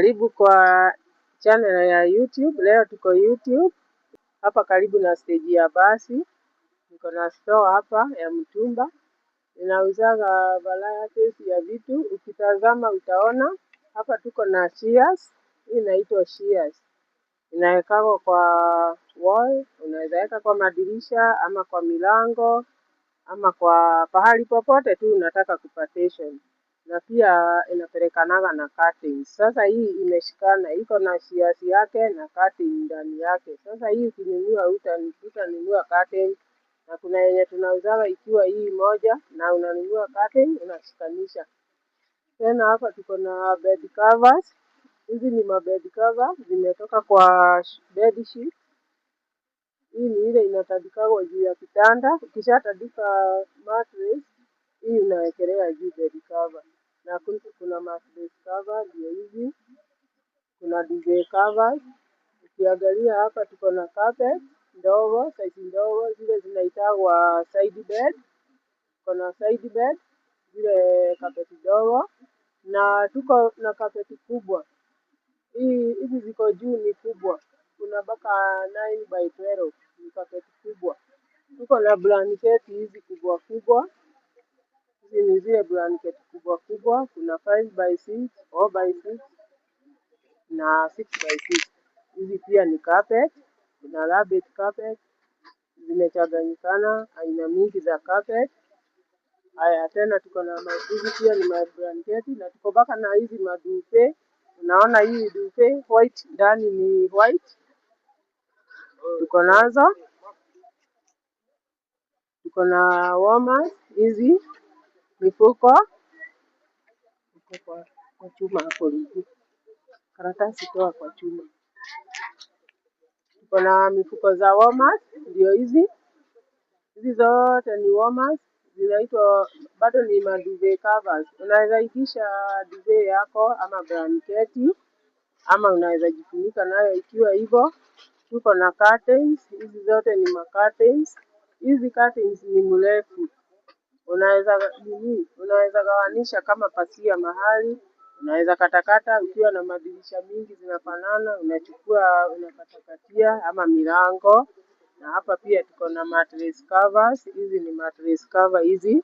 Karibu kwa channel ya YouTube. Leo tuko YouTube hapa karibu na stage ya basi. Niko na store hapa ya mtumba. Ninauzaga varieties ya vitu. Ukitazama utaona hapa tuko na shears. Hii inaitwa shears. Inawekwa kwa wall, unaweza weka kwa madirisha ama kwa milango ama kwa pahali popote tu unataka kupartition. Na pia inapelekanaga na curtains. Sasa hii imeshikana, iko na shears yake na curtain ndani yake. Sasa hii ukinunua utanunua curtain, na kuna yenye tunauzaga ikiwa hii moja na unanunua curtain unashikanisha. Tena hapa tuko na bed covers. Hizi ni mabed cover zimetoka kwa bed sheet. Hii ni ile inatandikwa juu ya kitanda. Ukishatandika mattress, hii unawekelea juu bed cover. Na kuna mattress cover ndio hizi. Kuna duvet covers. Ukiangalia hapa tuko na carpet ndogo, size ndogo, zile zinaitwa side bed. Kuna side bed, zile carpet ndogo. Na tuko na carpet kubwa. Hizi ziko juu ni kubwa. Kuna mpaka 9x12 ni carpet kubwa. Tuko na blanketi hizi kubwa kubwa. Hizi ni zile blanketi kubwa kubwa. Kuna 5x6, 4x6 na 6x6. Hizi pia ni carpet. Kuna rabbit carpet. Zimechanganyikana aina mingi za carpet. Haya, tena tuko na hizi pia ni blanketi, na tuko mpaka na hizi maduvet. Unaona hii duvet white, ndani ni white. Tuko nazo. Tuko na warmers hizi mifuko. Kwa chuma hapo hivi. Karatasi toa kwa chuma. Tuko na mifuko za warmers ndio hizi. Hizi zote ni warmers. Zinaitwa bado ni maduvet covers. Unaweza itisha duvet yako ama blanketi, ama unaweza jifunika nayo ikiwa hivyo. Tuko na curtains. Hizi zote ni curtains. Hizi curtains ni mrefu. Unaweza gawanisha kama pasia mahali. Unaweza katakata ukiwa na madirisha mingi zinafanana, unachukua unakatakatia ama milango. Na hapa pia tuko na mattress covers. Hizi ni mattress cover hizi.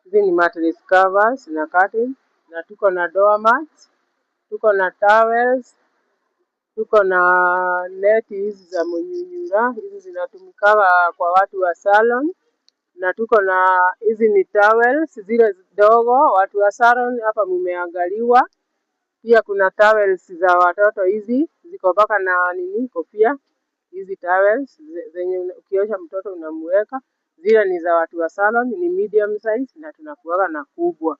Hizi ni mattress covers na curtains. Na tuko na doormats. Tuko na towels. Tuko na neti hizi za mnyunyura. Hizi zinatumika kwa watu wa salon. Na tuko na hizi ni towels zile dogo watu wa salon hapa mmeangaliwa. Pia kuna towels za watoto hizi ziko mpaka na kofia. Hizi towels zenye ukiosha mtoto unamweka. Zile ni za watu wa salon, ni medium size na tunakuaga na kubwa.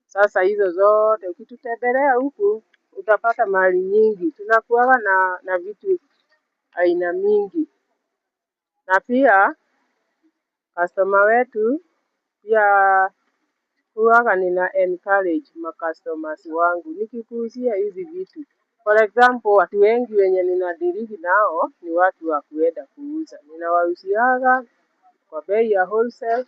Sasa hizo zote ukitutembelea huku utapata mali nyingi. Tunakuaga na vitu aina mingi. Na pia customer wetu pia huwaga nina encourage customers wangu nikikuuzia hizi vitu. For example, watu wengi wenye ninadiliki nao ni watu wa kuenda kuuza. Ninawauziaga kwa bei ya wholesale,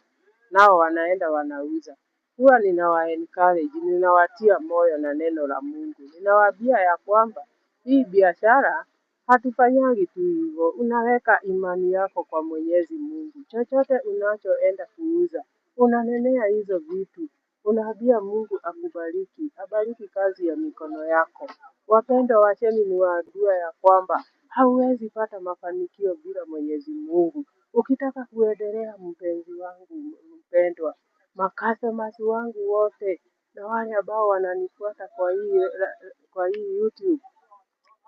nao wanaenda wanauza. Huwa ninawa encourage, ninawatia moyo na neno la Mungu. Ninawaambia ya kwamba hii biashara hatufanyagi tu hivyo. Unaweka imani yako kwa Mwenyezi Mungu. Chochote unachoenda kuuza, unanenea hizo vitu. Unaambia Mungu akubariki, abariki kazi ya mikono yako. Wapendwa, wacheni niwaambie ya kwamba hauwezi pata mafanikio bila Mwenyezi Mungu. Ukitaka kuendelea, mpenzi wangu mpendwa, customers wangu wote na wale ambao wananifuata kwa hii YouTube,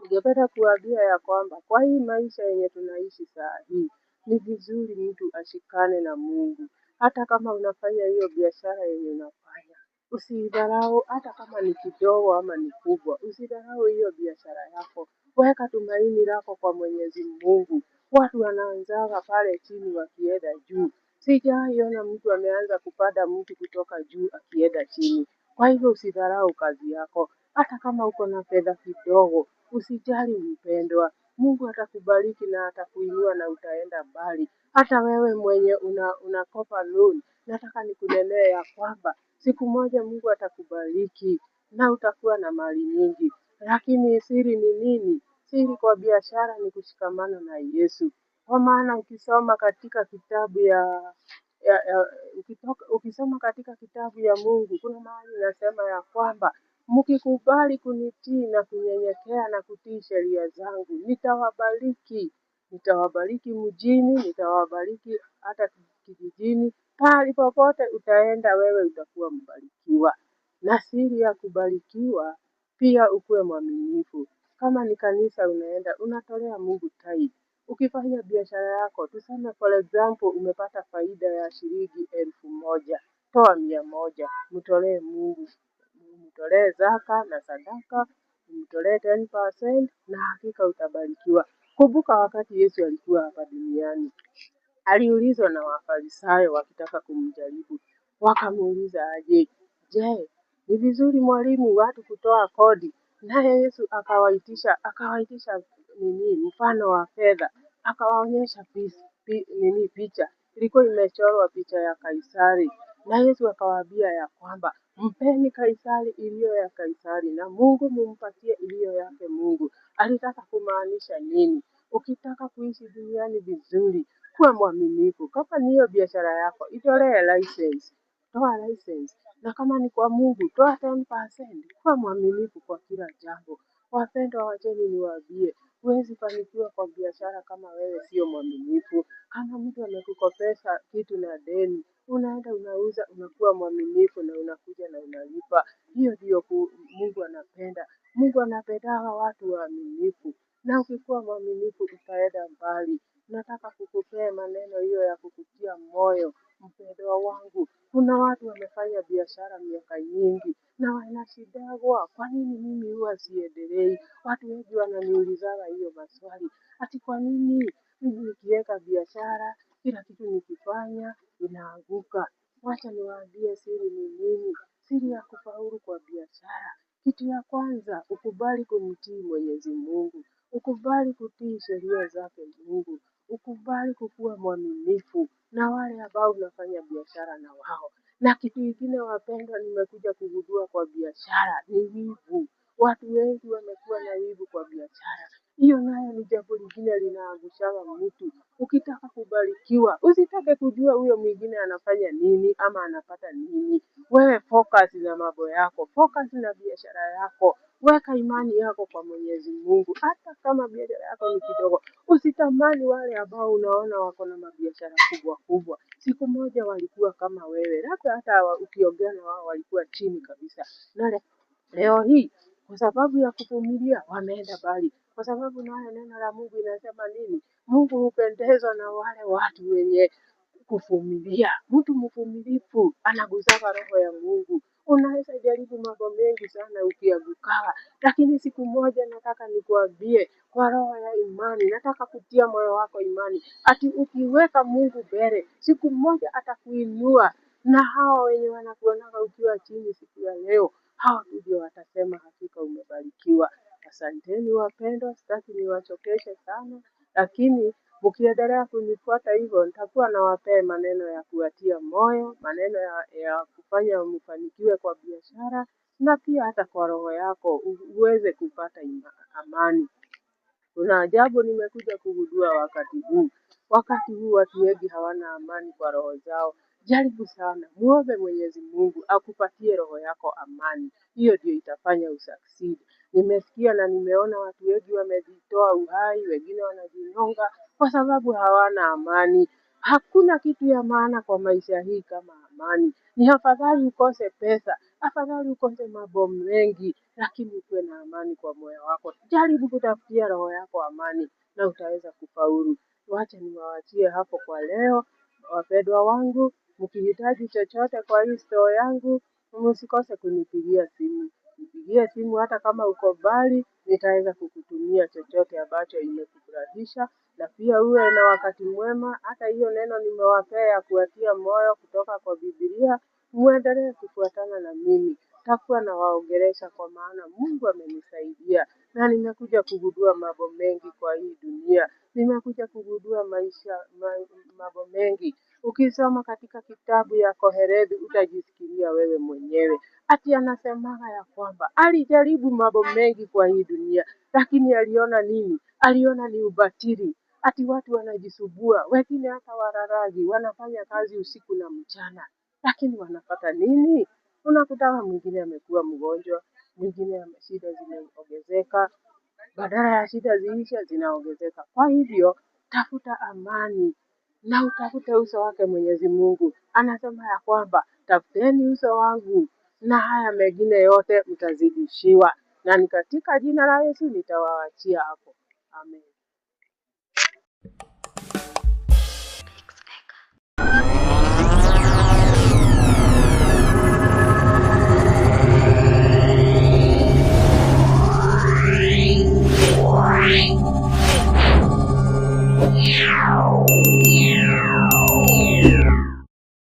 ningependa kuambia ya kwamba kwa hii maisha yenye tunaishi saa hii ni vizuri mtu ashikane na Mungu. Hata kama unafanya hiyo biashara yenye unafanya, usidharau. Hata kama ni kidogo ama ni kubwa, usidharau hiyo biashara yako. Weka tumaini lako kwa Mwenyezi Mungu. Watu wanaanzaga pale chini wakienda juu. Sijaiona mtu ameanza kupanda mtu kutoka juu akienda chini. Kwa hivyo usidharau kazi yako. Hata kama uko na fedha kidogo, usijali mpendwa. Mungu atakubariki na atakuinua na utaenda mbali. Hata wewe mwenye unakopa loan, nataka nikunenee ya kwamba siku moja Mungu atakubariki na utakuwa na mali nyingi. Lakini siri ni nini? Siri kwa biashara ni kushikamana na Yesu. Kwa maana ukisoma katika kitabu ukisoma katika kitabu ya Mungu, kuna mahali inasema ya kwamba mkikubali kunitii na kunyenyekea na kutii sheria zangu, nitawabariki. Nitawabariki mjini, nitawabariki hata kijijini. Pahali popote utaenda wewe utakuwa mbarikiwa. Na siri ya kubarikiwa pia ukuwe mwaminifu. Kama ni kanisa unaenda, unatolea Mungu tithe. Ukifanya biashara yako, tuseme for example umepata faida ya shilingi 1,000, toa 100, mtolee Mungu. Mtolee zaka na sadaka, mtolee 10% na hakika utabarikiwa. Kumbuka wakati Yesu alikuwa hapa duniani, aliulizwa na Wafarisayo wakitaka kumjaribu. Wakamuuliza aje, je, ni vizuri mwalimu watu kutoa kodi? Naye Yesu akawaitisha mfano wa fedha, akawaonyesha picha. Ilikuwa imechorwa picha ya Kaisari. Na Yesu akawaambia ya kwamba mpeni Kaisari iliyo ya Kaisari na Mungu mumpatie iliyo yake Mungu. Alitaka kumaanisha nini? Ukitaka kuishi duniani vizuri, kuwa mwaminifu. Kama ni hiyo biashara yako, itolee license. Toa license. Na kama ni kwa Mungu, toa 10%. Kuwa mwaminifu kwa kila jambo. Wapendwa, wacheni niwaambie, huwezi fanikiwa kwa biashara kama wewe sio mwaminifu. Kama mtu amekukopesha kitu na deni, unaenda unauza, unakuwa mwaminifu na unakuja na unalipa. Hiyo ndio Mungu anapenda. Mungu anapenda watu waaminifu. Na ukikuwa mwaminifu utaenda mbali. Nataka kukupea maneno hiyo ya kukutia moyo, mpendwa wangu. Kuna watu wamefanya biashara miaka nyingi na wanashindwa. Kwa nini mimi huwa siendelei? Watu wengi wananiuliza hiyo maswali. Ati kwa nini mimi nikiweka biashara, kila kitu nikifanya, inaanguka? Wacha niwaambie siri ni nini. Siri ya kufaulu kwa biashara. Kitu ya kwanza, ukubali kumtii Mwenyezi Mungu. Ukubali kutii sheria zake Mungu. Ukubali kukuwa mwaminifu na wale ambao unafanya biashara na wao. Na kitu kingine wapendwa, nimekuja kugundua kwa biashara ni wivu. Watu wengi wamekuwa na wivu kwa biashara. Hiyo nayo ni jambo lingine linaangusha mtu. Ukitaka kubarikiwa, usitake kujua huyo mwingine anafanya nini ama anapata nini. Wewe focus na mambo yako, focus na biashara yako. Weka imani yako kwa Mwenyezi Mungu. Hata kama biashara yako ni kidogo, usitamani wale ambao unaona wako na mabiashara kubwa kubwa. Siku moja walikuwa kama wewe, labda hata ukiongea na wao walikuwa chini kabisa. Na leo hii kwa sababu ya kuvumilia wameenda mbali. Kwa sababu nayo neno la Mungu inasema nini? Mungu hupendezwa na wale watu wenye kuvumilia. Mtu mvumilivu anaguza roho ya Mungu. Unaweza jaribu mambo mengi sana ukianguka, lakini siku moja nataka nikuambie kwa roho ya imani, nataka kutia moyo wako imani, ati ukiweka Mungu mbele, siku moja atakuinua. Na hao wenye wanakuonaga ukiwa chini siku ya leo, hao ndio watasema hakika umebarikiwa. Asanteni wapendwa, sitaki niwachokeshe sana, lakini mkiendelea kunifuata hivyo, nitakuwa nawapea maneno ya kuwatia moyo, maneno ya kufanya mfanikiwe kwa biashara, na pia hata kwa roho yako uweze kupata amani. Kuna jambo nimekuja kugundua wakati huu. Wakati huu watu wengi hawana amani kwa roho zao. Jaribu sana, muombe Mwenyezi Mungu akupatie roho yako amani. Hiyo ndio itafanya usucceed. Nimesikia na nimeona watu wengi wamejitoa uhai, wengine wanajinyonga kwa sababu hawana amani. Hakuna kitu ya maana kwa maisha hii kama amani. Ni afadhali ukose pesa, afadhali ukose mambo mengi, lakini ukuwe na amani kwa moyo wako. Jaribu kutafutia roho yako amani na utaweza kufaulu. Wacha niwaachie hapo kwa leo, wapendwa wangu. Mkihitaji chochote kwa hii store yangu, msikose kunipigia simu. Nipigie simu hata kama uko mbali, nitaweza kukutumia chochote ambacho imekufurahisha. Na pia uwe na wakati mwema. Hata hiyo neno nimewapea ya kuwatia moyo kutoka kwa Biblia, muendelee kufuatana na mimi. Takuwa nawaongelesha kwa maana Mungu amenisaidia na nimekuja kugundua mambo mengi kwa hii dunia. Nimekuja kugundua mambo mengi. Ukisoma katika kitabu ya Koherethi utajisikilia wewe mwenyewe. ati anasemaga ya kwamba alijaribu mambo mengi kwa hii dunia, lakini aliona nini? Aliona ni ubatili. Ati watu wanajisubua, wengine hata wararaji, wanafanya kazi usiku na mchana, lakini wanapata nini? Unakutana mwingine amekuwa mgonjwa, mwingine shida zimeongezeka, badala ya shida ziishe zinaongezeka. Kwa hivyo tafuta amani na utafute uso wake Mwenyezi Mungu. Anasema ya kwamba tafuteni uso wangu na haya mengine yote mtazidishiwa, na ni katika jina la Yesu nitawaachia hapo. Amen.